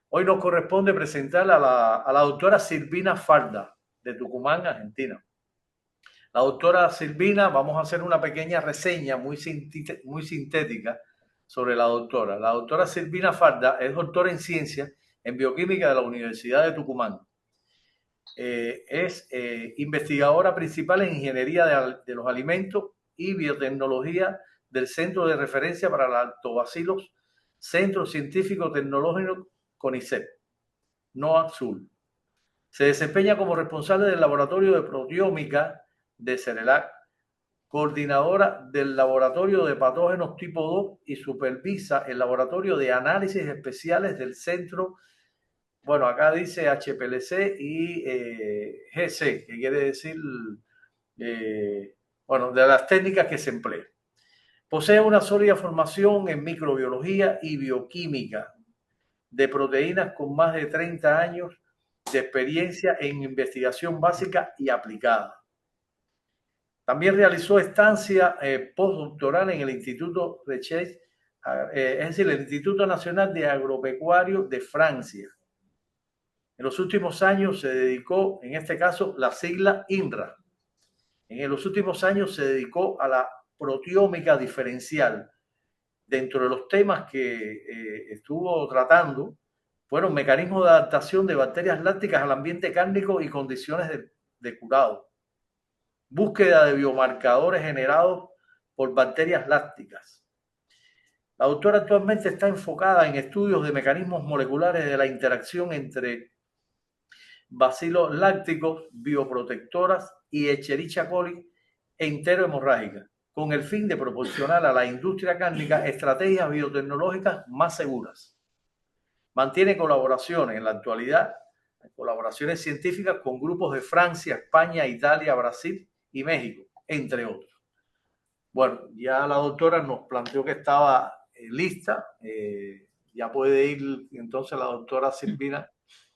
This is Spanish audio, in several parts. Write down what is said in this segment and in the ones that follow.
Hoy nos corresponde presentar a la doctora Silvina Farda, de Tucumán, Argentina. La doctora Silvina, vamos a hacer una pequeña reseña muy sintética sobre la doctora. La doctora Silvina Farda es doctora en ciencias en bioquímica de la Universidad de Tucumán. Es investigadora principal en ingeniería de los alimentos y biotecnología del Centro de Referencia para Lactobacilos, Centro Científico Tecnológico CONICET, NOAC-Sur. Se desempeña como responsable del laboratorio de proteómica de CERELAC, coordinadora del laboratorio de patógenos tipo 2 y supervisa el laboratorio de análisis especiales del centro. Bueno, acá dice HPLC y GC, que quiere decir, bueno, de las técnicas que se emplean. Posee una sólida formación en microbiología y bioquímica de proteínas con más de 30 años de experiencia en investigación básica y aplicada. También realizó estancia postdoctoral en el Instituto Recherche, es decir, el Instituto Nacional de Agropecuario de Francia. En los últimos años se dedicó, en este caso, la sigla INRA. En los últimos años se dedicó a la proteómica diferencial. Dentro de los temas que estuvo tratando fueron mecanismos de adaptación de bacterias lácticas al ambiente cárnico y condiciones de curado. Búsqueda de biomarcadores generados por bacterias lácticas. La autora actualmente está enfocada en estudios de mecanismos moleculares de la interacción entre bacilos lácticos, bioprotectoras y Escherichia coli enterohemorrágica, con el fin de proporcionar a la industria cárnica estrategias biotecnológicas más seguras. Mantiene colaboraciones en la actualidad, colaboraciones científicas con grupos de Francia, España, Italia, Brasil y México, entre otros. Bueno, ya la doctora nos planteó que estaba lista. Ya puede ir entonces la doctora Silvina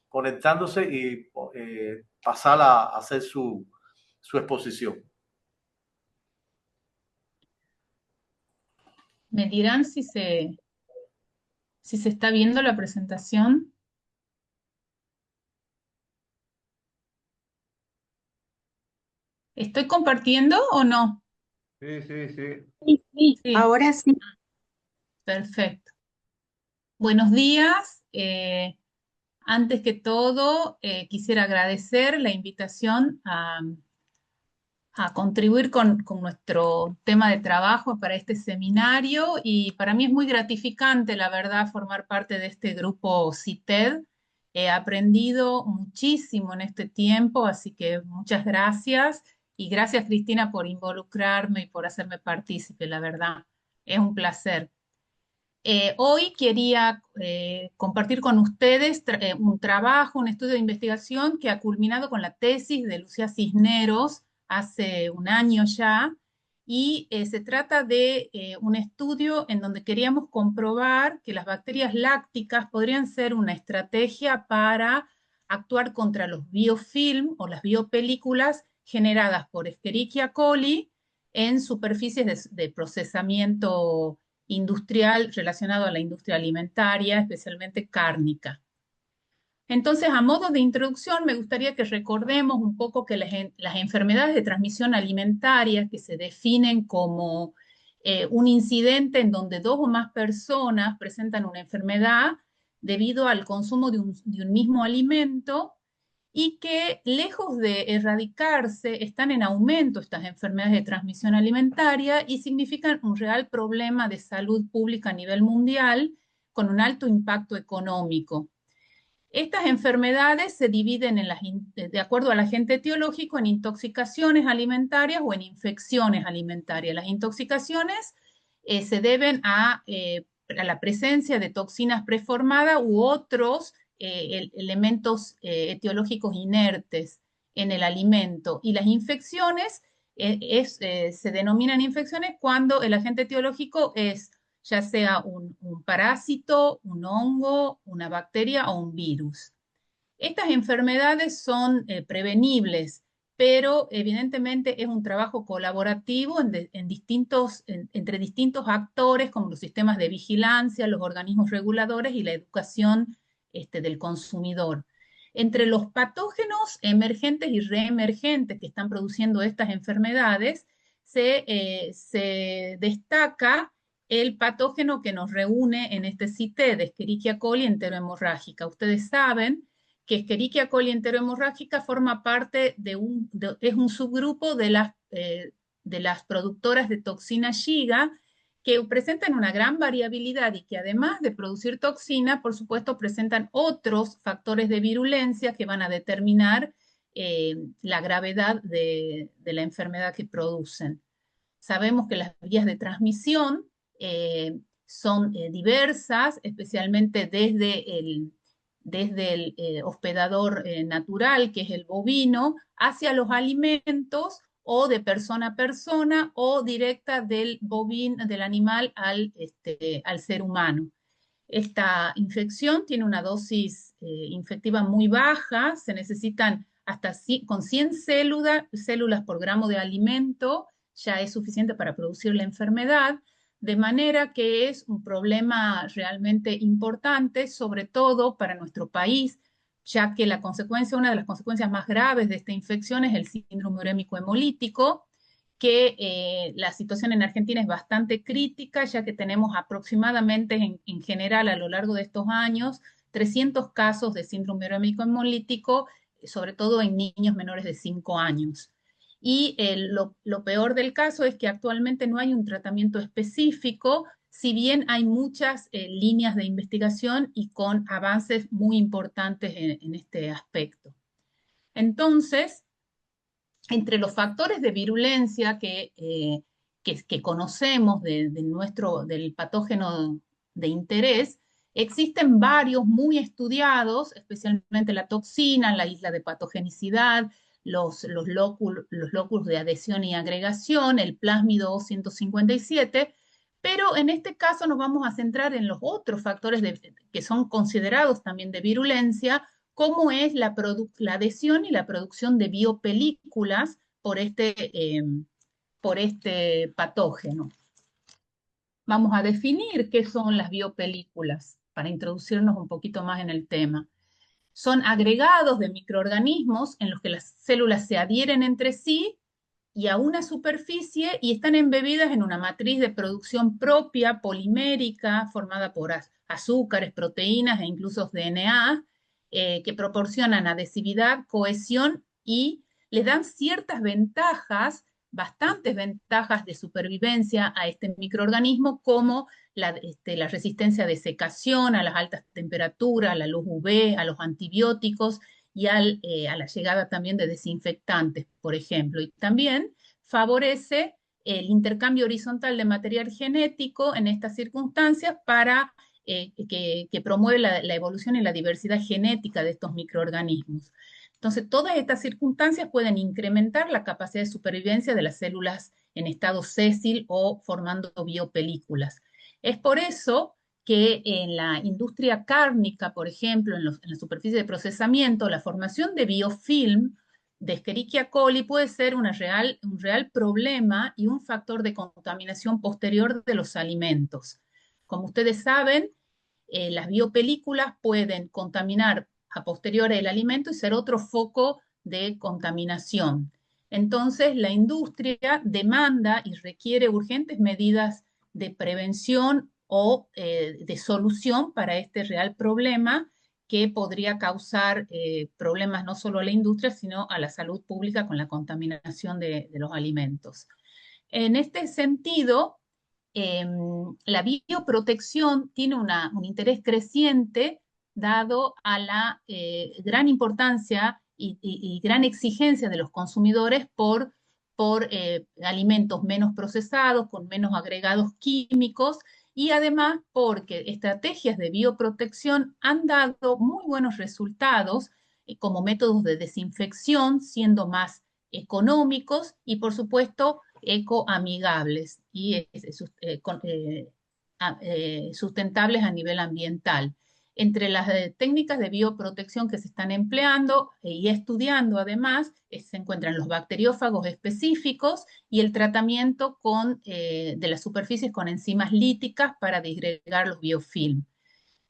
conectándose y pasar a hacer su exposición. Me dirán si se está viendo la presentación. ¿Estoy compartiendo o no? Sí, sí, sí. Sí, sí, Sí, ahora sí. perfecto. Buenos días. Antes que todo, quisiera agradecer la invitación a contribuir con nuestro tema de trabajo para este seminario y para mí es muy gratificante, la verdad, formar parte de este grupo CITED. He aprendido muchísimo en este tiempo, así que muchas gracias y gracias Cristina por involucrarme y por hacerme partícipe, la verdad. Es un placer. Hoy quería compartir con ustedes un trabajo, un estudio de investigación que ha culminado con la tesis de Lucía Cisneros hace un año ya, y se trata de un estudio en donde queríamos comprobar que las bacterias lácticas podrían ser una estrategia para actuar contra los biofilm o las biopelículas generadas por Escherichia coli en superficies de procesamiento industrial relacionado a la industria alimentaria, especialmente cárnica. Entonces, a modo de introducción, me gustaría que recordemos un poco que las enfermedades de transmisión alimentaria, que se definen como un incidente en donde dos o más personas presentan una enfermedad debido al consumo de un mismo alimento, y que lejos de erradicarse, están en aumento estas enfermedades de transmisión alimentaria y significan un real problema de salud pública a nivel mundial con un alto impacto económico. Estas enfermedades se dividen de acuerdo al agente etiológico en intoxicaciones alimentarias o en infecciones alimentarias. Las intoxicaciones se deben a la presencia de toxinas preformadas u otros elementos etiológicos inertes en el alimento. Y las infecciones se denominan infecciones cuando el agente etiológico es ya sea un parásito, un hongo, una bacteria o un virus. Estas enfermedades son prevenibles, pero evidentemente es un trabajo colaborativo entre distintos actores como los sistemas de vigilancia, los organismos reguladores y la educación del consumidor. Entre los patógenos emergentes y reemergentes que están produciendo estas enfermedades, se destaca el patógeno que nos reúne en este CITE de Escherichia coli enterohemorrágica. Ustedes saben que Escherichia coli enterohemorrágica forma parte es un subgrupo de las productoras de toxina Shiga, que presentan una gran variabilidad y que además de producir toxina, por supuesto, presentan otros factores de virulencia que van a determinar la gravedad de la enfermedad que producen. Sabemos que las vías de transmisión son diversas, especialmente desde el hospedador natural, que es el bovino, hacia los alimentos o de persona a persona o directa del del animal al ser humano. Esta infección tiene una dosis infectiva muy baja, se necesitan con 100 células por gramo de alimento, ya es suficiente para producir la enfermedad, de manera que es un problema realmente importante, sobre todo para nuestro país, ya que una de las consecuencias más graves de esta infección es el síndrome urémico hemolítico, que la situación en Argentina es bastante crítica, ya que tenemos aproximadamente en general a lo largo de estos años 300 casos de síndrome urémico hemolítico, sobre todo en niños menores de 5 años. Y lo peor del caso es que actualmente no hay un tratamiento específico, si bien hay muchas líneas de investigación y con avances muy importantes en este aspecto. Entonces, entre los factores de virulencia que conocemos del patógeno de interés, existen varios muy estudiados, especialmente la toxina, la isla de patogenicidad, los lóculos de adhesión y agregación, el plásmido O157, pero en este caso nos vamos a centrar en los otros factores que son considerados también de virulencia, cómo es la adhesión y la producción de biopelículas por este patógeno. Vamos a definir qué son las biopelículas para introducirnos un poquito más en el tema. Son agregados de microorganismos en los que las células se adhieren entre sí y a una superficie y están embebidas en una matriz de producción propia, polimérica, formada por azúcares, proteínas e incluso DNA, que proporcionan adhesividad, cohesión y le dan ciertas ventajas, bastantes ventajas de supervivencia a este microorganismo, como la resistencia de secación, a las altas temperaturas, a la luz UV, a los antibióticos y a la llegada también de desinfectantes, por ejemplo. Y también favorece el intercambio horizontal de material genético en estas circunstancias para que promueve la evolución y la diversidad genética de estos microorganismos. Entonces, todas estas circunstancias pueden incrementar la capacidad de supervivencia de las células en estado sésil o formando biopelículas. Es por eso que en la industria cárnica, por ejemplo, en la superficie de procesamiento, la formación de biofilm de Escherichia coli puede ser un real problema y un factor de contaminación posterior de los alimentos. Como ustedes saben, las biopelículas pueden contaminar a posteriori el alimento y ser otro foco de contaminación. Entonces, la industria demanda y requiere urgentes medidas de prevención o de solución para este real problema que podría causar problemas no solo a la industria, sino a la salud pública con la contaminación de los alimentos. En este sentido, la bioprotección tiene un interés creciente dado a la gran importancia y gran exigencia de los consumidores por alimentos menos procesados, con menos agregados químicos, y además porque estrategias de bioprotección han dado muy buenos resultados como métodos de desinfección, siendo más económicos y, por supuesto, ecoamigables y sustentables a nivel ambiental. Entre las técnicas de bioprotección que se están empleando y estudiando además, se encuentran los bacteriófagos específicos y el tratamiento de las superficies con enzimas líticas para disgregar los biofilm.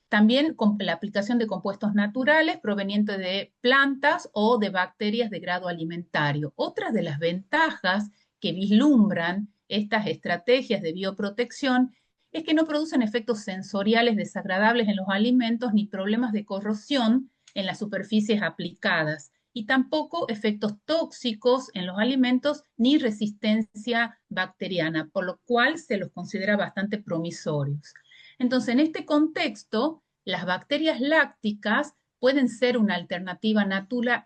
También con la aplicación de compuestos naturales provenientes de plantas o de bacterias de grado alimentario. Otras de las ventajas que vislumbran estas estrategias de bioprotección es que no producen efectos sensoriales desagradables en los alimentos ni problemas de corrosión en las superficies aplicadas y tampoco efectos tóxicos en los alimentos ni resistencia bacteriana, por lo cual se los considera bastante promisorios. Entonces, en este contexto, las bacterias lácticas pueden ser una alternativa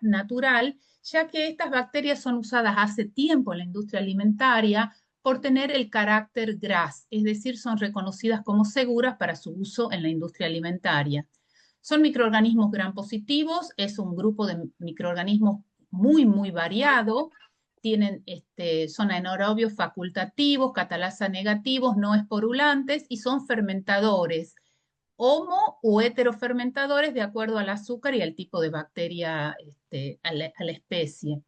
natural, ya que estas bacterias son usadas hace tiempo en la industria alimentaria por tener el carácter GRAS, es decir, son reconocidas como seguras para su uso en la industria alimentaria. Son microorganismos gram positivos, es un grupo de microorganismos muy variado, son anaerobios facultativos, catalasa negativos, no esporulantes y son fermentadores, homo o heterofermentadores de acuerdo al azúcar y al tipo de bacteria, a la especie.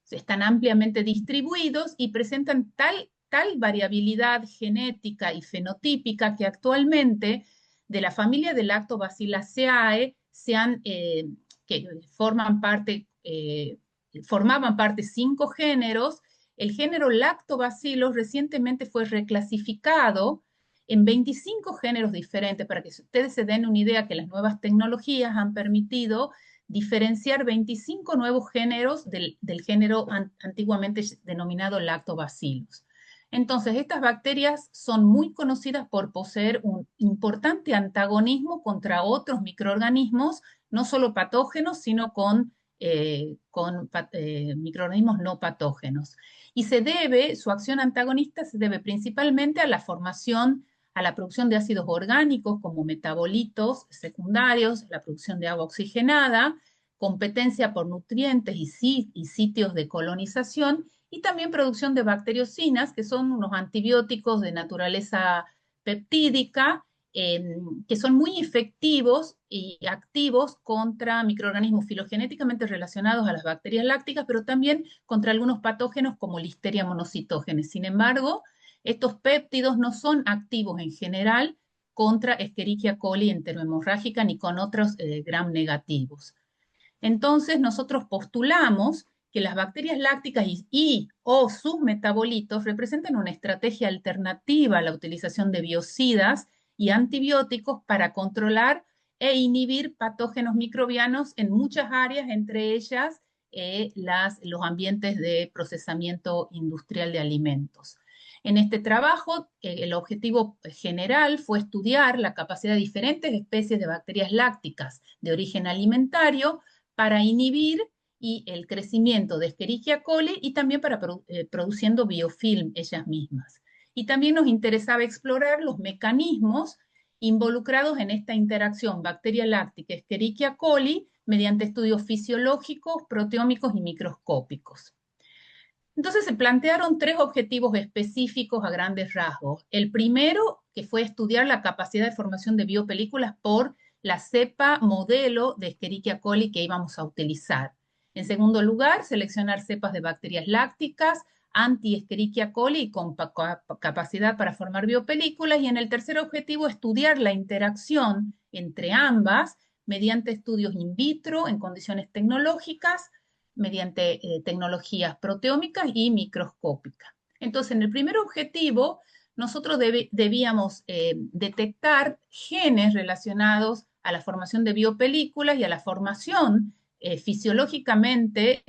Están ampliamente distribuidos y presentan tal variabilidad genética y fenotípica que actualmente de la familia de Lactobacilliaceae que formaban parte 5 géneros. El género Lactobacillus recientemente fue reclasificado en 25 géneros diferentes, para que ustedes se den una idea que las nuevas tecnologías han permitido diferenciar 25 nuevos géneros del género antiguamente denominado Lactobacillus. Entonces, estas bacterias son muy conocidas por poseer un importante antagonismo contra otros microorganismos, no solo patógenos, sino con microorganismos no patógenos. Y su acción antagonista se debe principalmente a la producción de ácidos orgánicos como metabolitos secundarios, la producción de agua oxigenada, competencia por nutrientes y sitios de colonización, y también producción de bacteriocinas, que son unos antibióticos de naturaleza peptídica, que son muy efectivos y activos contra microorganismos filogenéticamente relacionados a las bacterias lácticas, pero también contra algunos patógenos como Listeria monocytogenes. Sin embargo, estos péptidos no son activos en general contra Escherichia coli enterohemorrágica ni con otros gram negativos. Entonces, nosotros postulamos que las bacterias lácticas o sus metabolitos representan una estrategia alternativa a la utilización de biocidas y antibióticos para controlar e inhibir patógenos microbianos en muchas áreas, entre ellas los ambientes de procesamiento industrial de alimentos. En este trabajo, el objetivo general fue estudiar la capacidad de diferentes especies de bacterias lácticas de origen alimentario para inhibir el crecimiento de Escherichia coli y también para produciendo biofilm ellas mismas. Y también nos interesaba explorar los mecanismos involucrados en esta interacción bacteria láctica Escherichia coli mediante estudios fisiológicos, proteómicos y microscópicos. Entonces se plantearon 3 objetivos específicos a grandes rasgos. El primero, que fue estudiar la capacidad de formación de biopelículas por la cepa modelo de Escherichia coli que íbamos a utilizar. En segundo lugar, seleccionar cepas de bacterias lácticas anti-Escherichia coli con capacidad para formar biopelículas. Y en el tercer objetivo, estudiar la interacción entre ambas mediante estudios in vitro en condiciones tecnológicas, mediante tecnologías proteómicas y microscópicas. Entonces, en el primer objetivo, nosotros debíamos detectar genes relacionados a la formación de biopelículas y a la formación fisiológicamente,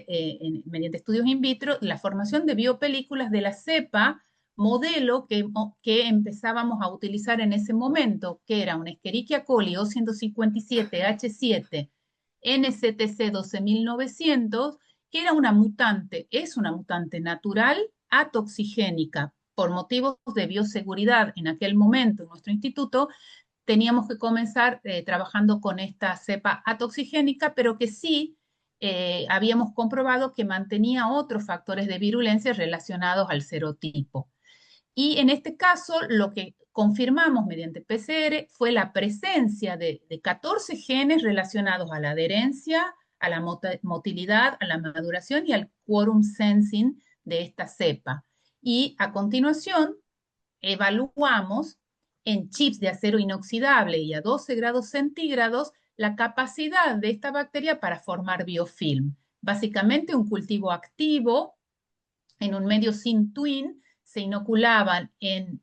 mediante estudios in vitro, la formación de biopelículas de la cepa modelo que empezábamos a utilizar en ese momento, que era una Escherichia coli O157H7 NCTC 12900, que era una mutante, es una mutante natural atoxigénica. Por motivos de bioseguridad en aquel momento en nuestro instituto, teníamos que comenzar trabajando con esta cepa atoxigénica, pero que sí habíamos comprobado que mantenía otros factores de virulencia relacionados al serotipo. Y en este caso, lo que confirmamos mediante PCR fue la presencia de 14 genes relacionados a la adherencia, a la motilidad, a la maduración y al quorum sensing de esta cepa. Y a continuación, evaluamos en chips de acero inoxidable y a 12 grados centígrados la capacidad de esta bacteria para formar biofilm. Básicamente un cultivo activo en un medio sin twin se inoculaban en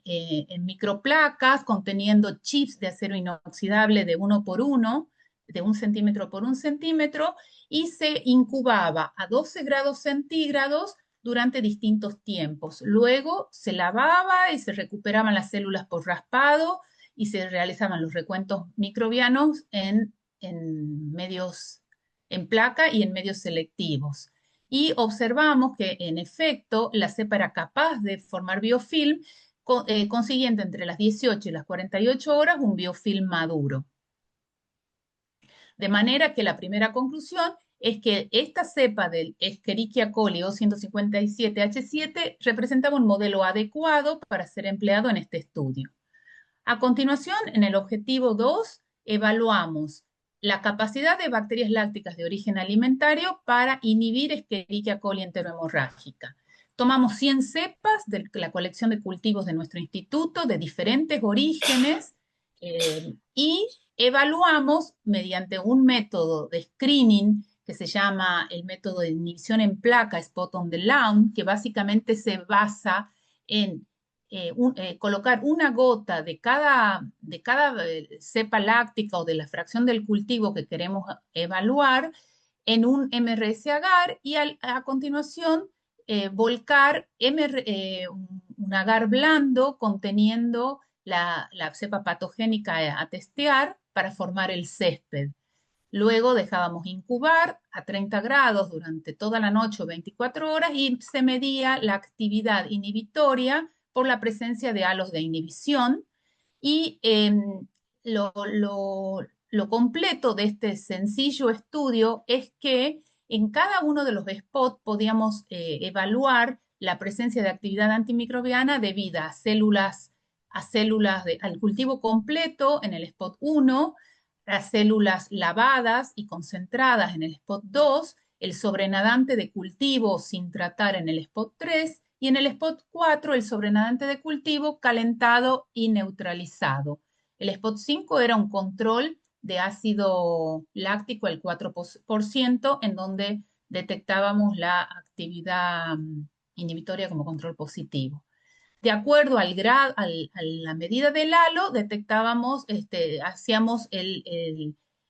microplacas conteniendo chips de acero inoxidable de 1 por 1, de 1 centímetro por 1 centímetro, y se incubaba a 12 grados centígrados durante distintos tiempos. Luego se lavaba y se recuperaban las células por raspado y se realizaban los recuentos microbianos en medios, en placa y en medios selectivos. Y observamos que, en efecto, la cepa era capaz de formar biofilm, consiguiendo entre las 18 y las 48 horas un biofilm maduro. De manera que la primera conclusión es que esta cepa del Escherichia coli O157H7 representaba un modelo adecuado para ser empleado en este estudio. A continuación, en el objetivo 2, evaluamos la capacidad de bacterias lácticas de origen alimentario para inhibir Escherichia coli enterohemorrágica. Tomamos 100 cepas de la colección de cultivos de nuestro instituto de diferentes orígenes y evaluamos mediante un método de screening que se llama el método de inhibición en placa, Spot on the Lawn, que básicamente se basa en colocar una gota de cada cepa láctica o de la fracción del cultivo que queremos evaluar en un MRS agar y a continuación volcar un agar blando conteniendo la cepa patogénica a testear para formar el césped. Luego dejábamos incubar a 30 grados durante toda la noche o 24 horas y se medía la actividad inhibitoria por la presencia de halos de inhibición. Y lo completo de este sencillo estudio es que en cada uno de los spots podíamos evaluar la presencia de actividad antimicrobiana debida a células, al cultivo completo en el spot 1, las células lavadas y concentradas en el spot 2, el sobrenadante de cultivo sin tratar en el spot 3 y en el spot 4 el sobrenadante de cultivo calentado y neutralizado. El spot 5 era un control de ácido láctico al 4%, en donde detectábamos la actividad inhibitoria como control positivo. De acuerdo a la medida del halo, detectábamos, hacíamos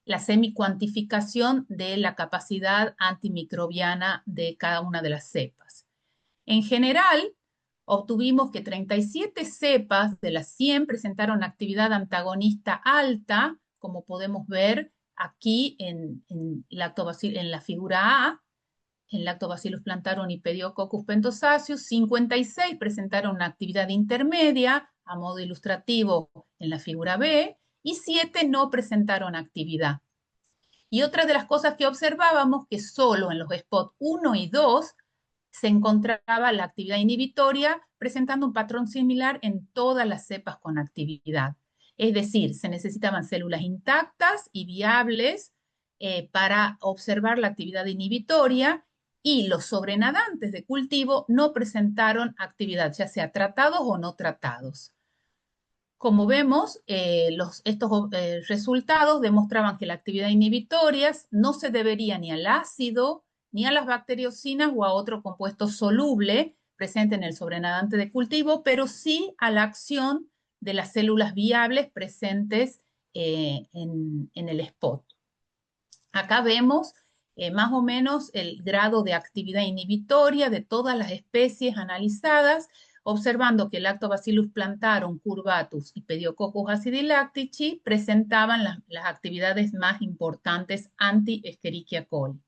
la semicuantificación de la capacidad antimicrobiana de cada una de las cepas. En general, obtuvimos que 37 cepas de las 100 presentaron actividad antagonista alta, como podemos ver aquí en la figura A, en Lactobacillus plantarum y Pediococcus pentosaceus. 56 presentaron una actividad intermedia, a modo ilustrativo en la figura B, y 7 no presentaron actividad. Y otra de las cosas que observábamos, que solo en los spots 1 y 2 se encontraba la actividad inhibitoria, presentando un patrón similar en todas las cepas con actividad. Es decir, se necesitaban células intactas y viables para observar la actividad inhibitoria, y los sobrenadantes de cultivo no presentaron actividad, ya sea tratados o no tratados. Como vemos, estos resultados demostraban que la actividad inhibitoria no se debería ni al ácido, ni a las bacteriocinas o a otro compuesto soluble presente en el sobrenadante de cultivo, pero sí a la acción de las células viables presentes en el spot. Acá vemos más o menos el grado de actividad inhibitoria de todas las especies analizadas, observando que Lactobacillus plantarum, curvatus y Pediococcus acidilactici presentaban las actividades más importantes anti-Escherichia coli.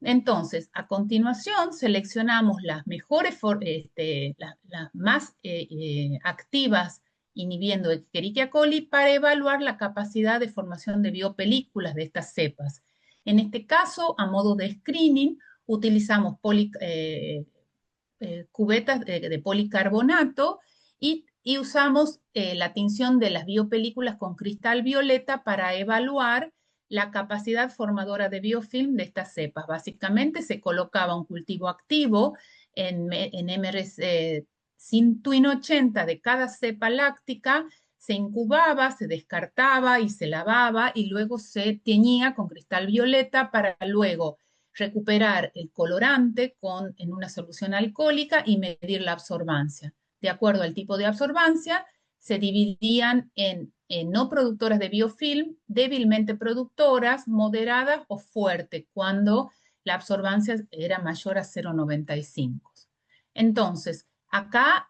Entonces, a continuación, seleccionamos las mejores, las más activas inhibiendo Escherichia coli para evaluar la capacidad de formación de biopelículas de estas cepas. En este caso, a modo de screening, utilizamos cubetas de policarbonato y usamos la tinción de las biopelículas con cristal violeta para evaluar la capacidad formadora de biofilm de estas cepas. Básicamente se colocaba un cultivo activo en MRS sin twin 80 de cada cepa láctica, se incubaba, se descartaba y se lavaba y luego se teñía con cristal violeta para luego recuperar el colorante en una solución alcohólica y medir la absorbancia. De acuerdo al tipo de absorbancia, se dividían en no productoras de biofilm, débilmente productoras, moderadas o fuertes, cuando la absorbancia era mayor a 0,95. Entonces, acá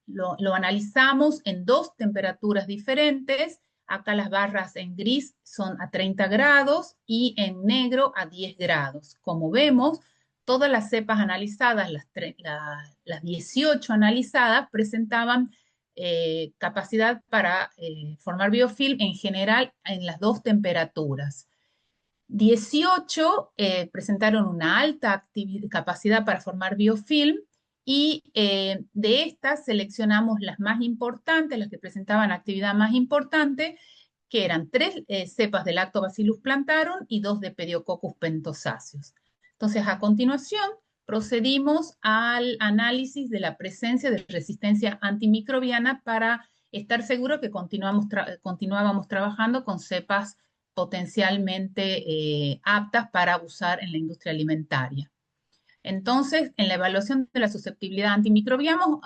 lo analizamos en dos temperaturas diferentes. Acá las barras en gris son a 30 grados y en negro a 10 grados. Como vemos, todas las cepas analizadas, las 18 analizadas, presentaban capacidad para formar biofilm en general en las dos temperaturas. 18 presentaron una alta capacidad para formar biofilm y de estas seleccionamos las más importantes, las que presentaban actividad más importante, que eran 3 cepas de Lactobacillus plantarum y 2 de Pediococcus pentosaceus. Entonces, a continuación, procedimos al análisis de la presencia de resistencia antimicrobiana para estar seguros que continuábamos trabajando con cepas potencialmente aptas para usar en la industria alimentaria. Entonces, en la evaluación de la susceptibilidad a antimicrobianos,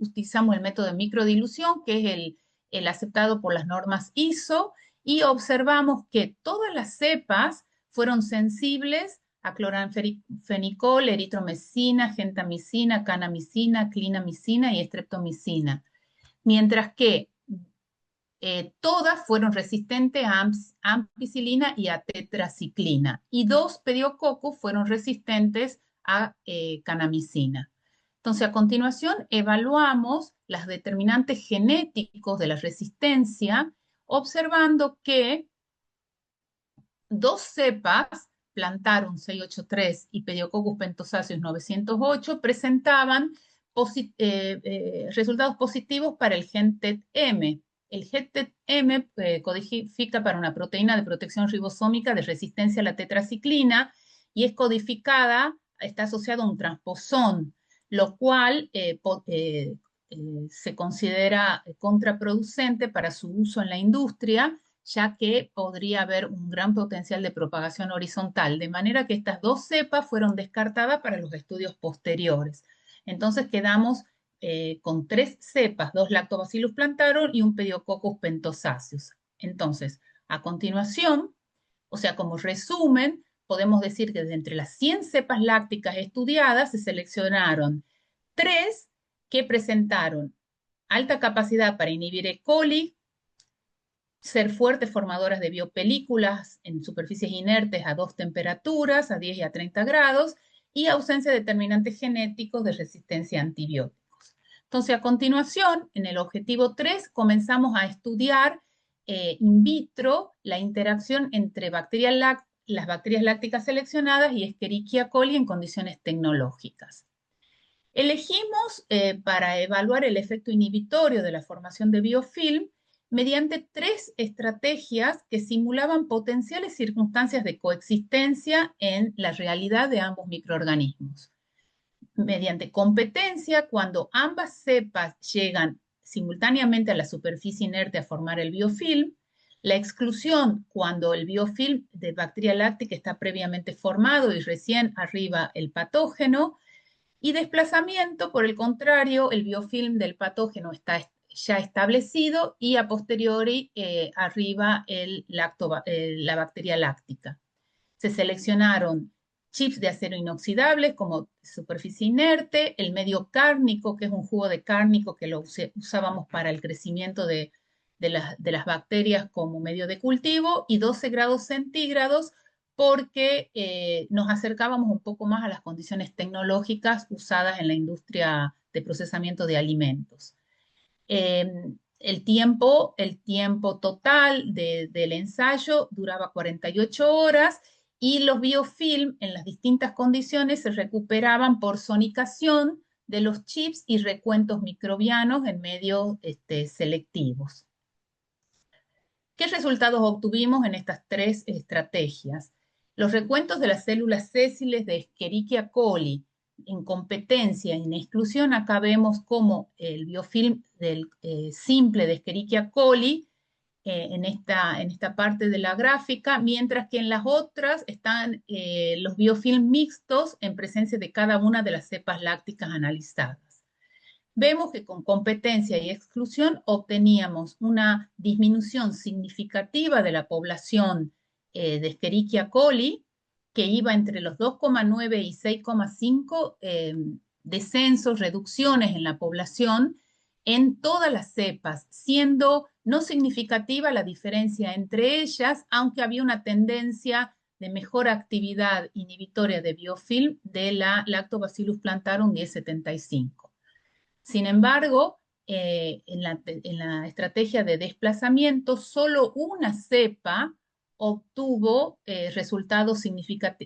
utilizamos el método de microdilución, que es el aceptado por las normas ISO, y observamos que todas las cepas fueron sensibles a cloranfenicol, eritromicina, gentamicina, kanamicina, clindamicina y streptomicina, mientras que todas fueron resistentes a ampicilina y a tetraciclina, y 2 pediococcus fueron resistentes a kanamicina. Entonces, a continuación, evaluamos los determinantes genéticos de la resistencia, observando que 2 cepas, Plantarum 683 y Pediococcus pentosaceus 908, presentaban resultados positivos para el gen TET-M. El gen TET-M codifica para una proteína de protección ribosómica de resistencia a la tetraciclina y es codificada, está asociado a un transposón, lo cual se considera contraproducente para su uso en la industria, ya que podría haber un gran potencial de propagación horizontal, de manera que estas 2 cepas fueron descartadas para los estudios posteriores. Entonces quedamos con 3 cepas, 2 Lactobacillus plantarum y un Pediococcus pentosaceus. Entonces, a continuación, o sea, como resumen, podemos decir que de entre las 100 cepas lácticas estudiadas se seleccionaron 3 que presentaron alta capacidad para inhibir E. coli, ser fuertes formadoras de biopelículas en superficies inertes a 2 temperaturas, a 10 y a 30 grados, y ausencia de determinantes genéticos de resistencia a antibióticos. Entonces, a continuación, en el objetivo 3, comenzamos a estudiar in vitro la interacción entre las bacterias lácticas seleccionadas y Escherichia coli en condiciones tecnológicas. Elegimos para evaluar el efecto inhibitorio de la formación de biofilm mediante 3 estrategias que simulaban potenciales circunstancias de coexistencia en la realidad de ambos microorganismos. Mediante competencia, cuando ambas cepas llegan simultáneamente a la superficie inerte a formar el biofilm, la exclusión cuando el biofilm de bacteria láctica está previamente formado y recién arriba el patógeno, y desplazamiento, por el contrario, el biofilm del patógeno está ya establecido y a posteriori arriba la bacteria láctica. Se seleccionaron chips de acero inoxidables como superficie inerte, el medio cárnico, que es un jugo de cárnico que lo usábamos para el crecimiento de las bacterias como medio de cultivo, y 12 grados centígrados porque nos acercábamos un poco más a las condiciones tecnológicas usadas en la industria de procesamiento de alimentos. El tiempo total del ensayo duraba 48 horas y los biofilm en las distintas condiciones se recuperaban por sonicación de los chips y recuentos microbianos en medios selectivos. ¿Qué resultados obtuvimos en estas 3 estrategias? Los recuentos de las células sésiles de Escherichia coli en competencia y en exclusión, acá vemos cómo el biofilm del simple de Escherichia coli en esta parte de la gráfica, mientras que en las otras están los biofilm mixtos en presencia de cada una de las cepas lácticas analizadas. Vemos que con competencia y exclusión obteníamos una disminución significativa de la población de Escherichia coli, que iba entre los 2,9 y 6,5 descensos, reducciones en la población en todas las cepas, siendo no significativa la diferencia entre ellas, aunque había una tendencia de mejor actividad inhibitoria de biofilm de la Lactobacillus plantarum 1075. Sin embargo, en la estrategia de desplazamiento, solo una cepa obtuvo resultados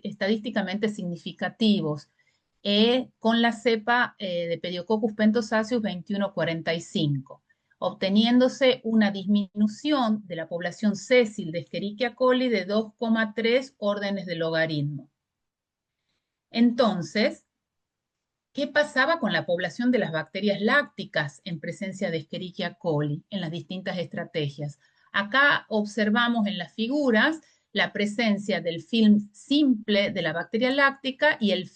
estadísticamente significativos, con la cepa de Pediococcus pentosaceus 2145, obteniéndose una disminución de la población sésil de Escherichia coli de 2,3 órdenes de logaritmo. Entonces, ¿qué pasaba con la población de las bacterias lácticas en presencia de Escherichia coli en las distintas estrategias? Acá observamos en las figuras la presencia del film simple de la bacteria láctica y el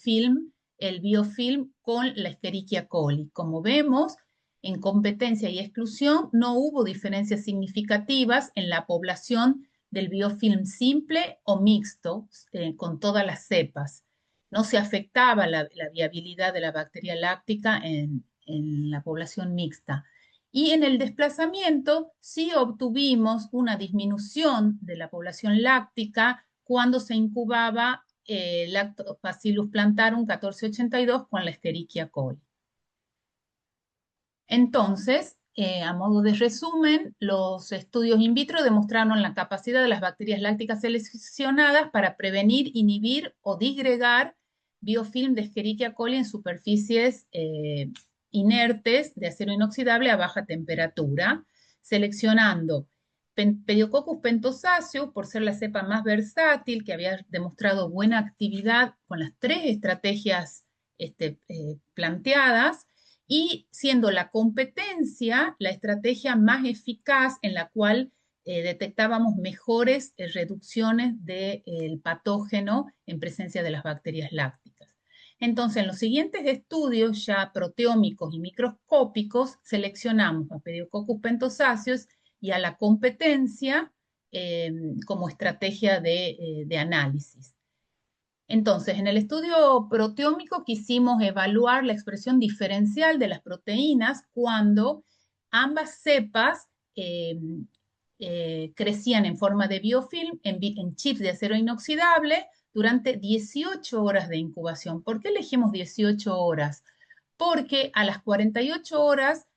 biofilm con la Escherichia coli. Como vemos, en competencia y exclusión no hubo diferencias significativas en la población del biofilm simple o mixto con todas las cepas. No se afectaba la viabilidad de la bacteria láctica en la población mixta. Y en el desplazamiento sí obtuvimos una disminución de la población láctica cuando se incubaba Lactobacillus plantarum 1482 con la Escherichia coli. Entonces, a modo de resumen, los estudios in vitro demostraron la capacidad de las bacterias lácticas seleccionadas para prevenir, inhibir o disgregar biofilm de Escherichia coli en superficies inertes de acero inoxidable a baja temperatura, seleccionando Pediococcus pentosaceus por ser la cepa más versátil, que había demostrado buena actividad con las 3 estrategias planteadas, y siendo la competencia la estrategia más eficaz en la cual detectábamos mejores reducciones del patógeno en presencia de las bacterias lácticas. Entonces, en los siguientes estudios ya proteómicos y microscópicos, seleccionamos a Pediococcus pentosaceus y a la competencia como estrategia de análisis. Entonces, en el estudio proteómico quisimos evaluar la expresión diferencial de las proteínas cuando ambas cepas crecían en forma de biofilm en chips de acero inoxidable durante 18 horas de incubación. ¿Por qué elegimos 18 horas? Porque a las 48 horas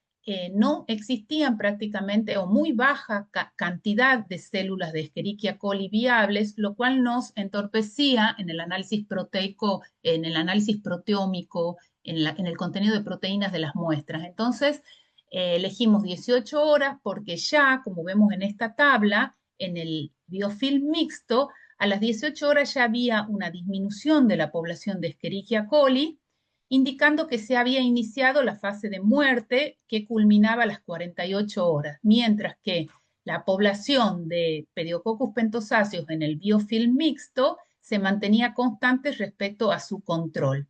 no existían prácticamente o muy baja cantidad de células de Escherichia coli viables, lo cual nos entorpecía en el análisis proteico, en el análisis proteómico, en el contenido de proteínas de las muestras. Entonces, elegimos 18 horas porque ya, como vemos en esta tabla, en el biofilm mixto, a las 18 horas ya había una disminución de la población de Escherichia coli, indicando que se había iniciado la fase de muerte que culminaba a las 48 horas, mientras que la población de Pediococcus pentosaceus en el biofilm mixto se mantenía constante respecto a su control.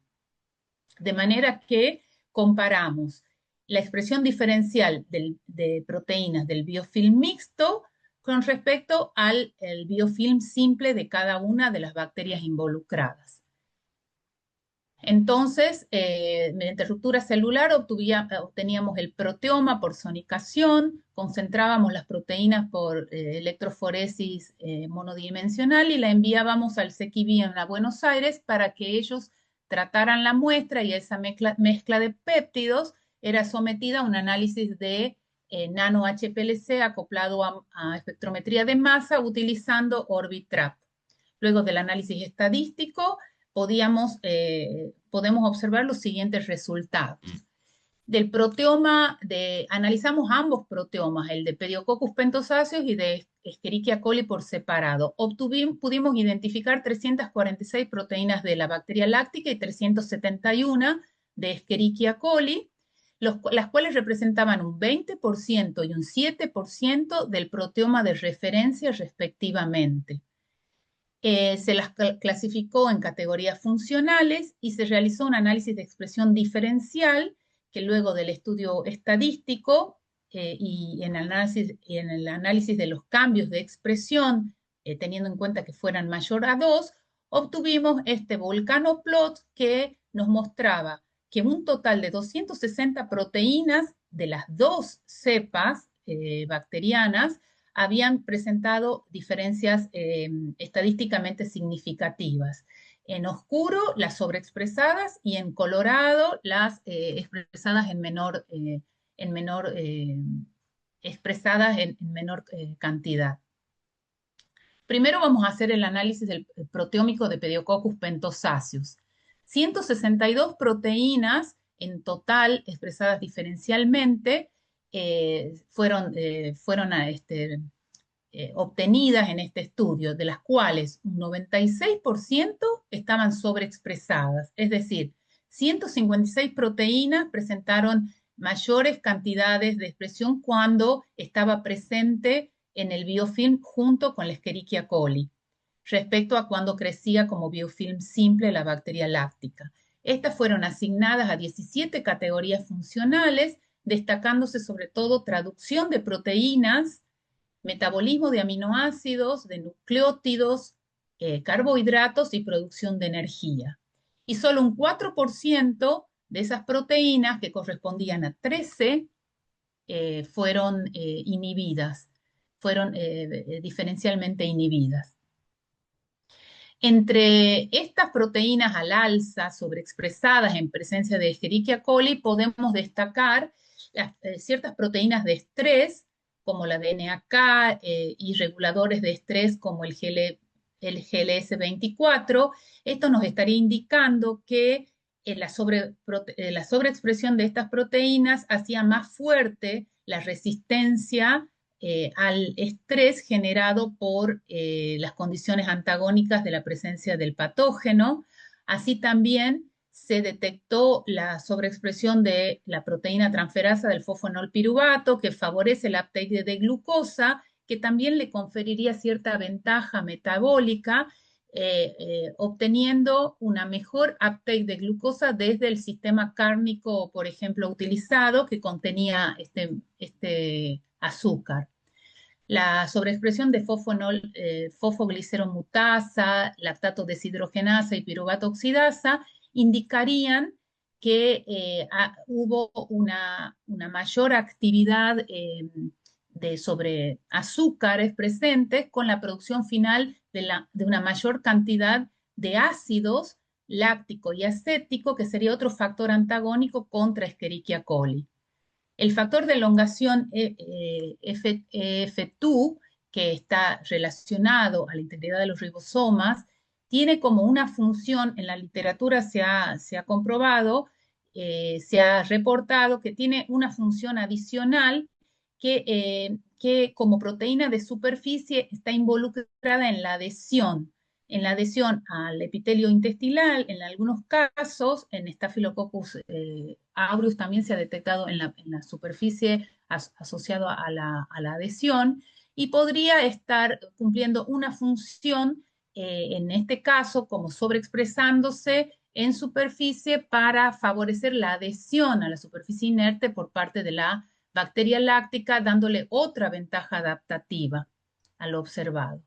De manera que comparamos la expresión diferencial de proteínas del biofilm mixto con respecto al biofilm simple de cada una de las bacterias involucradas. Entonces, mediante ruptura celular obteníamos el proteoma por sonicación, concentrábamos las proteínas por electroforesis monodimensional y la enviábamos al CQV en Buenos Aires para que ellos trataran la muestra y esa mezcla de péptidos era sometida a un análisis de nano-HPLC acoplado a espectrometría de masa utilizando Orbitrap. Luego del análisis estadístico, podemos observar los siguientes resultados. Del proteoma, analizamos ambos proteomas, el de Pediococcus pentosáceos y de Escherichia coli por separado. Pudimos identificar 346 proteínas de la bacteria láctica y 371 de Escherichia coli, las cuales representaban un 20% y un 7% del proteoma de referencia respectivamente. Se las clasificó en categorías funcionales y se realizó un análisis de expresión diferencial que luego del estudio estadístico y en el análisis de los cambios de expresión, teniendo en cuenta que fueran mayor a 2, obtuvimos este volcano plot que nos mostraba que un total de 260 proteínas de las dos cepas bacterianas habían presentado diferencias estadísticamente significativas. En oscuro, las sobreexpresadas y en colorado, las expresadas expresadas en menor cantidad. Primero vamos a hacer el análisis del proteómico de Pediococcus pentosáceos. 162 proteínas en total expresadas diferencialmente fueron obtenidas en este estudio, de las cuales un 96% estaban sobreexpresadas, es decir, 156 proteínas presentaron mayores cantidades de expresión cuando estaba presente en el biofilm junto con la Escherichia coli, respecto a cuando crecía como biofilm simple la bacteria láctica. Estas fueron asignadas a 17 categorías funcionales, destacándose sobre todo traducción de proteínas, metabolismo de aminoácidos, de nucleótidos, carbohidratos y producción de energía. Y solo un 4% de esas proteínas, que correspondían a 13, fueron inhibidas, fueron diferencialmente inhibidas. Entre estas proteínas al alza sobreexpresadas en presencia de Escherichia coli, podemos destacar ciertas proteínas de estrés, como la DNAK, y reguladores de estrés como el GLS24. Esto nos estaría indicando que la sobreexpresión de estas proteínas hacía más fuerte la resistencia al estrés generado por las condiciones antagónicas de la presencia del patógeno. Así también se detectó la sobreexpresión de la proteína transferasa del fosfonolpiruvato, que favorece el uptake de glucosa, que también le conferiría cierta ventaja metabólica, obteniendo una mejor uptake de glucosa desde el sistema cárnico, por ejemplo, utilizado, que contenía este azúcar. La sobreexpresión de fosfogliceromutasa, lactato deshidrogenasa y piruvato oxidasa indicarían que hubo una mayor actividad sobre azúcares presentes con la producción final de una mayor cantidad de ácidos láctico y acético, que sería otro factor antagónico contra Escherichia coli. El factor de elongación EF2, que está relacionado a la integridad de los ribosomas, tiene como una función, en la literatura se ha comprobado, se ha reportado que tiene una función adicional que como proteína de superficie está involucrada en la adhesión al epitelio intestinal, en algunos casos, en Staphylococcus aureus también se ha detectado en la superficie asociado a la adhesión, y podría estar cumpliendo una función, en este caso, como sobreexpresándose en superficie para favorecer la adhesión a la superficie inerte por parte de la bacteria láctica, dándole otra ventaja adaptativa a lo observado.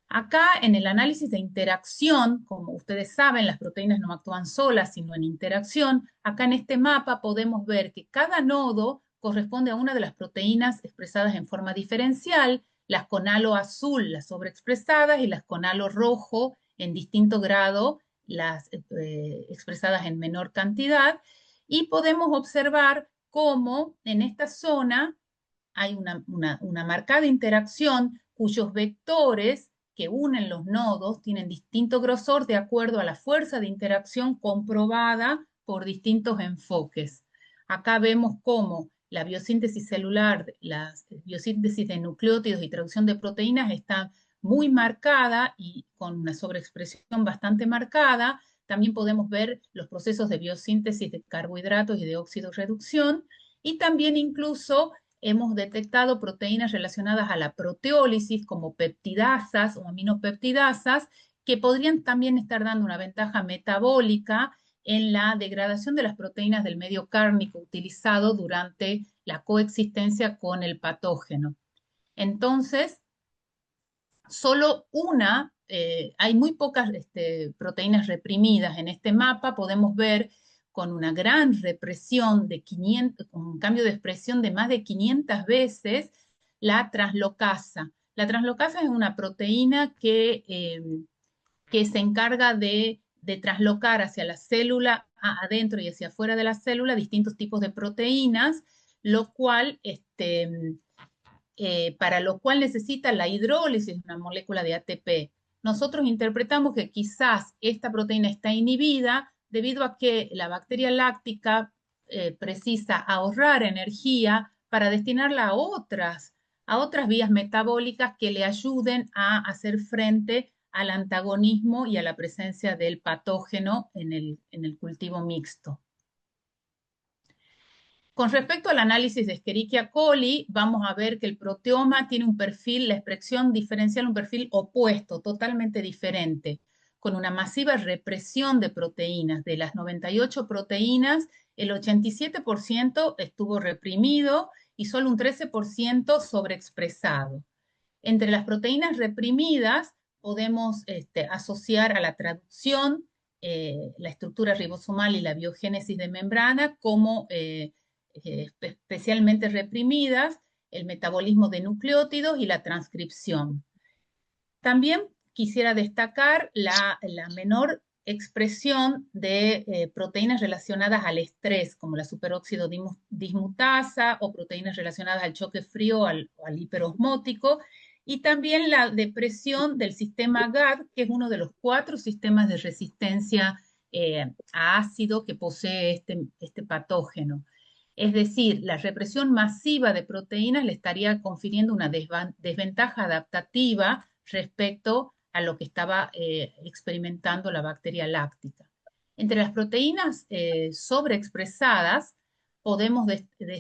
Acá en el análisis de interacción, como ustedes saben, las proteínas no actúan solas, sino en interacción. Acá en este mapa podemos ver que cada nodo corresponde a una de las proteínas expresadas en forma diferencial, las con halo azul, las sobreexpresadas, y las con halo rojo en distinto grado, las expresadas en menor cantidad. Y podemos observar cómo en esta zona hay una marcada interacción cuyos vectores que unen los nodos tienen distinto grosor de acuerdo a la fuerza de interacción comprobada por distintos enfoques. Acá vemos cómo la biosíntesis celular, la biosíntesis de nucleótidos y traducción de proteínas está muy marcada y con una sobreexpresión bastante marcada. También podemos ver los procesos de biosíntesis de carbohidratos y de oxidorreducción, y también incluso hemos detectado proteínas relacionadas a la proteólisis como peptidasas o aminopeptidasas que podrían también estar dando una ventaja metabólica en la degradación de las proteínas del medio cárnico utilizado durante la coexistencia con el patógeno. Entonces, hay muy pocas proteínas reprimidas en este mapa. Podemos ver con una gran represión de 500, con un cambio de expresión de más de 500 veces, la translocasa. La translocasa es una proteína que se encarga de traslocar hacia la célula adentro y hacia afuera de la célula distintos tipos de proteínas, lo cual, para lo cual necesita la hidrólisis de una molécula de ATP. Nosotros interpretamos que quizás esta proteína está inhibida debido a que la bacteria láctica precisa ahorrar energía para destinarla a otras vías metabólicas que le ayuden a hacer frente al antagonismo y a la presencia del patógeno en el cultivo mixto. Con respecto al análisis de Escherichia coli, vamos a ver que el proteoma tiene un perfil, la expresión diferencial, un perfil opuesto, totalmente diferente, con una masiva represión de proteínas. De las 98 proteínas, el 87% estuvo reprimido y solo un 13% sobreexpresado. Entre las proteínas reprimidas podemos asociar a la traducción, la estructura ribosomal y la biogénesis de membrana como especialmente reprimidas, el metabolismo de nucleótidos y la transcripción. También quisiera destacar la menor expresión de proteínas relacionadas al estrés, como la superóxido dismutasa o proteínas relacionadas al choque frío o al hiperosmótico, y también la depresión del sistema GAD, que es uno de los 4 sistemas de resistencia a ácido que posee este patógeno. Es decir, la represión masiva de proteínas le estaría confiriendo una desventaja adaptativa respecto a lo que estaba experimentando la bacteria láctica. Entre las proteínas sobreexpresadas podemos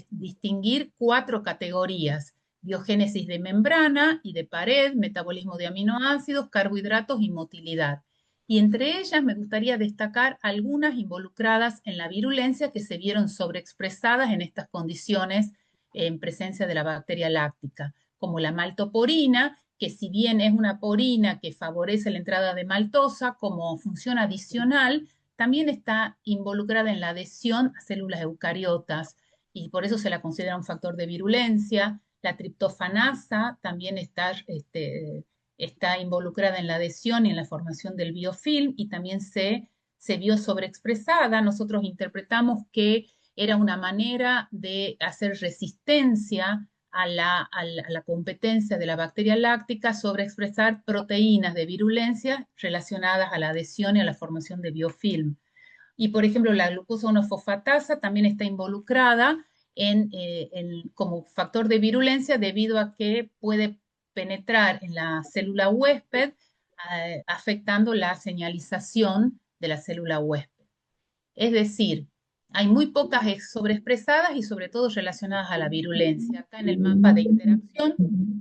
distinguir 4 categorías: biogénesis de membrana y de pared, metabolismo de aminoácidos, carbohidratos y motilidad. Y entre ellas me gustaría destacar algunas involucradas en la virulencia que se vieron sobreexpresadas en estas condiciones en presencia de la bacteria láctica, como la maltoporina, que si bien es una porina que favorece la entrada de maltosa como función adicional, también está involucrada en la adhesión a células eucariotas y por eso se la considera un factor de virulencia. La triptofanasa también está involucrada en la adhesión y en la formación del biofilm y también se vio sobreexpresada. Nosotros interpretamos que era una manera de hacer resistencia a la competencia de la bacteria láctica sobre expresar proteínas de virulencia relacionadas a la adhesión y a la formación de biofilm. Y, por ejemplo, la glucosa 1-fosfatasa también está involucrada como factor de virulencia debido a que puede penetrar en la célula huésped, afectando la señalización de la célula huésped. Es decir, hay muy pocas sobreexpresadas y sobre todo relacionadas a la virulencia. Acá en el mapa de interacción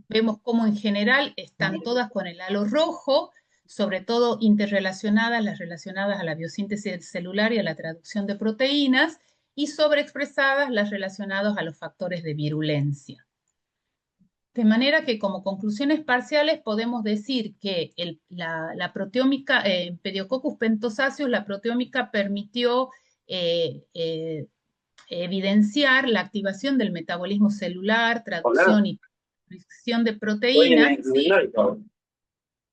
vemos cómo en general están todas con el halo rojo, sobre todo interrelacionadas, las relacionadas a la biosíntesis celular y a la traducción de proteínas, y sobreexpresadas las relacionadas a los factores de virulencia. De manera que como conclusiones parciales podemos decir que la proteómica, en Pediococcus pentosaceus, la proteómica permitió evidenciar la activación del metabolismo celular, traducción y transcripción de proteínas. ¿Sí?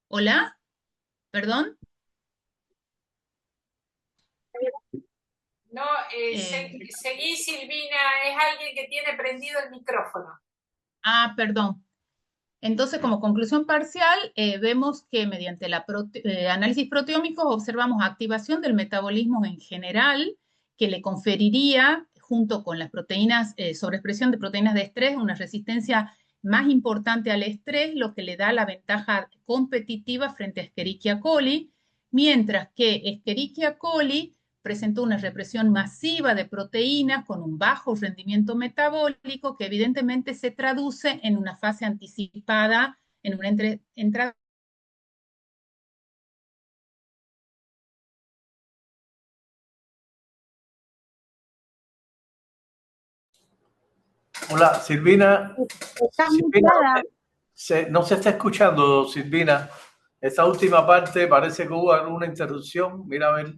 ¿Hola? ¿Perdón? No, seguí, Silvina, es alguien que tiene prendido el micrófono. Perdón. Entonces, como conclusión parcial, vemos que mediante el análisis proteómico observamos activación del metabolismo en general, que le conferiría, junto con las proteínas, sobreexpresión de proteínas de estrés, una resistencia más importante al estrés, lo que le da la ventaja competitiva frente a Escherichia coli, mientras que Escherichia coli presentó una represión masiva de proteínas con un bajo rendimiento metabólico que evidentemente se traduce en una fase anticipada, en una entrada. Hola, Silvina. Estás Silvina, muteada. no se está escuchando, Silvina. Esta última parte parece que hubo alguna interrupción. Mira, a ver.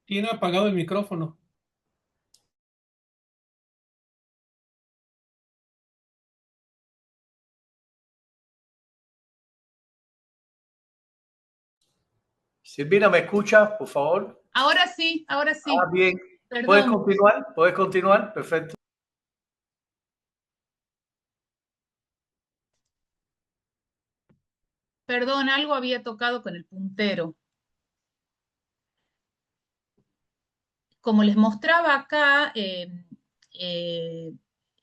Tiene apagado el micrófono. Silvina, ¿me escuchas, por favor? Ahora sí, ahora sí. Ah, bien. Perdón. ¿Puedes continuar? ¿Puedes continuar? Perfecto. Perdón, algo había tocado con el puntero. Como les mostraba acá,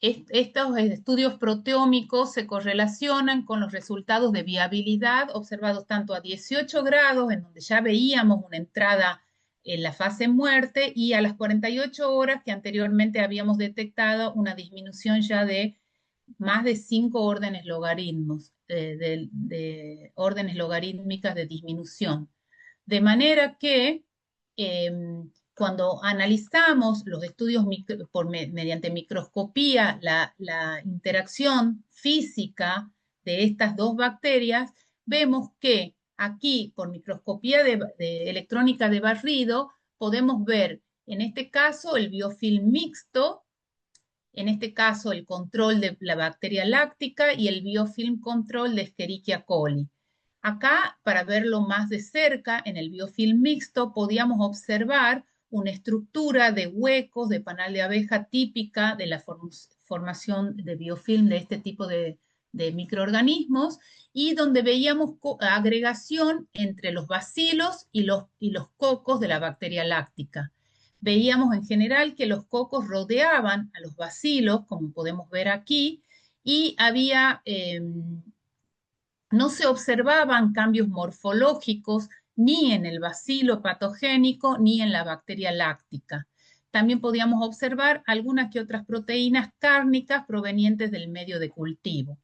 estos estudios proteómicos se correlacionan con los resultados de viabilidad observados tanto a 18 grados, en donde ya veíamos una entrada en la fase muerte, y a las 48 horas que anteriormente habíamos detectado una disminución ya de más de 5 órdenes logaritmos, de órdenes logarítmicas de disminución. De manera que cuando analizamos los estudios mediante microscopía, la interacción física de estas dos bacterias, vemos que aquí, por microscopía de electrónica de barrido, podemos ver, en este caso, el biofilm mixto, en este caso, el control de la bacteria láctica y el biofilm control de Escherichia coli. Acá, para verlo más de cerca, en el biofilm mixto, podíamos observar una estructura de huecos de panal de abeja típica de la formación de biofilm de este tipo de microorganismos, y donde veíamos agregación entre los bacilos y los cocos de la bacteria láctica. Veíamos en general que los cocos rodeaban a los bacilos, como podemos ver aquí, y no se observaban cambios morfológicos ni en el bacilo patogénico ni en la bacteria láctica. También podíamos observar algunas que otras proteínas cárnicas provenientes del medio de cultivo.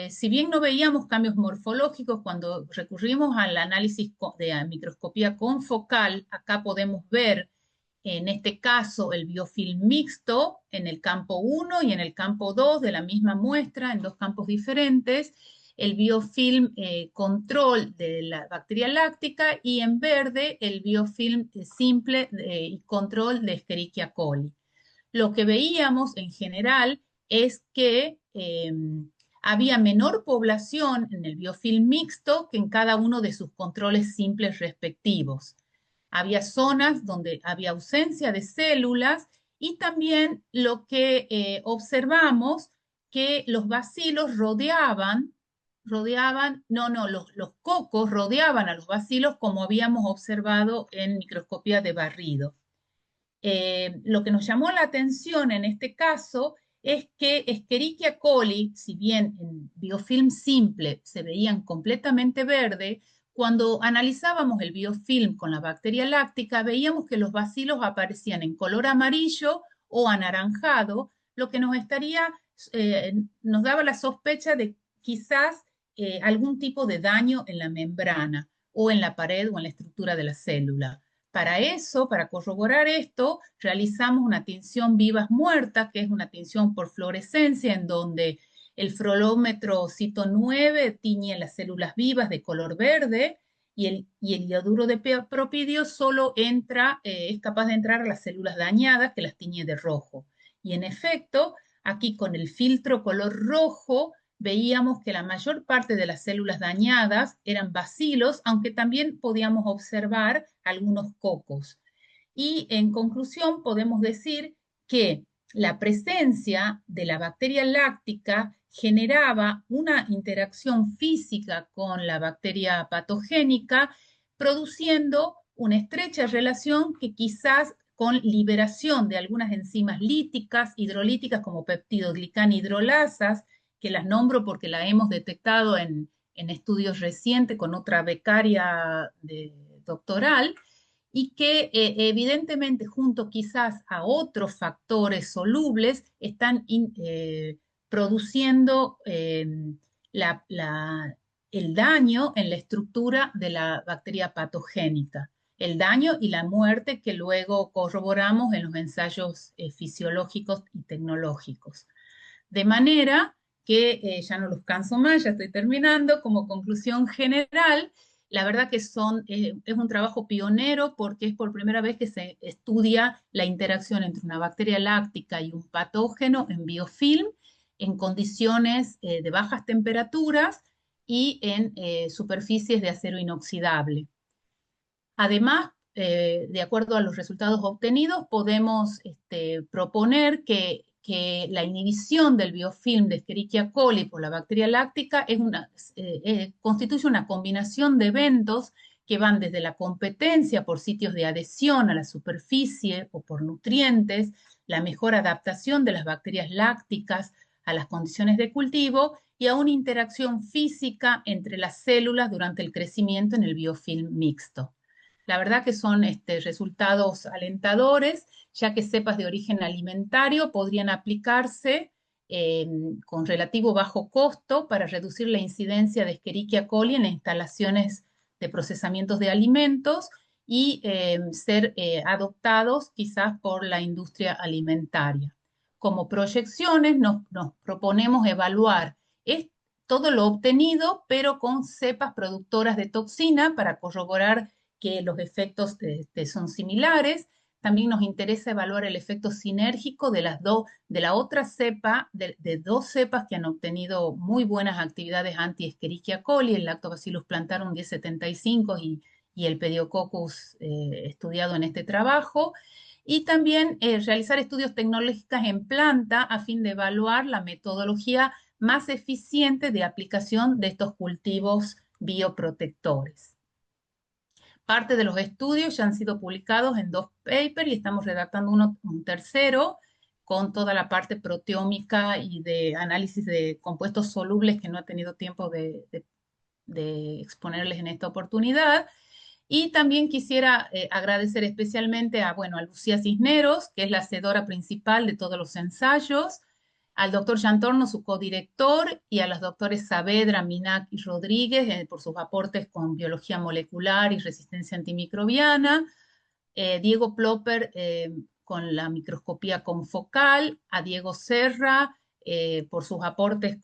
Si bien no veíamos cambios morfológicos, cuando recurrimos al análisis de microscopía confocal, acá podemos ver, en este caso, el biofilm mixto en el campo 1 y en el campo 2 de la misma muestra, en dos campos diferentes, el biofilm control de la bacteria láctica, y en verde el biofilm simple y control de Escherichia coli. Lo que veíamos en general es que había menor población en el biofilm mixto que en cada uno de sus controles simples respectivos. Había zonas donde había ausencia de células, y también lo que observamos, que los bacilos los cocos rodeaban a los bacilos, como habíamos observado en microscopía de barrido. Lo que nos llamó la atención en este caso es que Escherichia coli, si bien en biofilm simple se veían completamente verde, cuando analizábamos el biofilm con la bacteria láctica, veíamos que los bacilos aparecían en color amarillo o anaranjado, lo que nos daba la sospecha de quizás algún tipo de daño en la membrana o en la pared o en la estructura de la célula. Para eso, para corroborar esto, realizamos una tinción vivas muertas, que es una tinción por fluorescencia, en donde el fluorómetro Cito 9 tiñe las células vivas de color verde, y el ioduro de propidio solo es capaz de entrar a las células dañadas, que las tiñe de rojo. Y en efecto, aquí con el filtro color rojo, veíamos que la mayor parte de las células dañadas eran bacilos, aunque también podíamos observar algunos cocos. Y en conclusión, podemos decir que la presencia de la bacteria láctica generaba una interacción física con la bacteria patogénica, produciendo una estrecha relación que quizás con liberación de algunas enzimas líticas, hidrolíticas como peptidoglicana hidrolasas, que las nombro porque la hemos detectado en estudios recientes con otra becaria doctoral, y que evidentemente junto quizás a otros factores solubles están produciendo el daño en la estructura de la bacteria patogénica, el daño y la muerte que luego corroboramos en los ensayos fisiológicos y tecnológicos. De manera que ya no los canso más, ya estoy terminando, como conclusión general, la verdad que es un trabajo pionero porque es por primera vez que se estudia la interacción entre una bacteria láctica y un patógeno en biofilm en condiciones de bajas temperaturas y en superficies de acero inoxidable. Además, de acuerdo a los resultados obtenidos, podemos proponer que la inhibición del biofilm de Escherichia coli por la bacteria láctica constituye una combinación de eventos que van desde la competencia por sitios de adhesión a la superficie o por nutrientes, la mejor adaptación de las bacterias lácticas a las condiciones de cultivo y a una interacción física entre las células durante el crecimiento en el biofilm mixto. La verdad que son resultados alentadores, ya que cepas de origen alimentario podrían aplicarse con relativo bajo costo para reducir la incidencia de Escherichia coli en las instalaciones de procesamientos de alimentos y ser adoptados quizás por la industria alimentaria. Como proyecciones nos proponemos evaluar todo lo obtenido, pero con cepas productoras de toxina para corroborar que los efectos son similares. También nos interesa evaluar el efecto sinérgico de la otra cepa, de dos cepas que han obtenido muy buenas actividades anti-Escherichia coli, el Lactobacillus plantarum 1075 y el Pediococcus estudiado en este trabajo. Y también realizar estudios tecnológicos en planta a fin de evaluar la metodología más eficiente de aplicación de estos cultivos bioprotectores. Parte de los estudios ya han sido publicados en 2 papers y estamos redactando un tercero con toda la parte proteómica y de análisis de compuestos solubles que no he tenido tiempo de exponerles en esta oportunidad. Y también quisiera agradecer especialmente a Lucía Cisneros, que es la hacedora principal de todos los ensayos, al doctor Yantorno, su codirector, y a los doctores Saavedra, Minac y Rodríguez por sus aportes con biología molecular y resistencia antimicrobiana, Diego Plopper con la microscopía confocal, a Diego Serra por sus aportes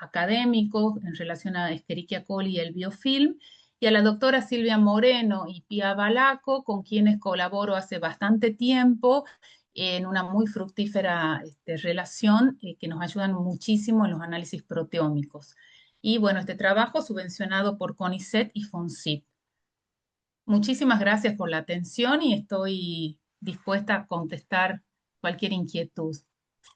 académicos en relación a Escherichia coli y el biofilm, y a la doctora Silvia Moreno y Pia Balaco, con quienes colaboro hace bastante tiempo en una muy fructífera relación que nos ayudan muchísimo en los análisis proteómicos. Y este trabajo subvencionado por CONICET y FONSIP. Muchísimas gracias por la atención y estoy dispuesta a contestar cualquier inquietud.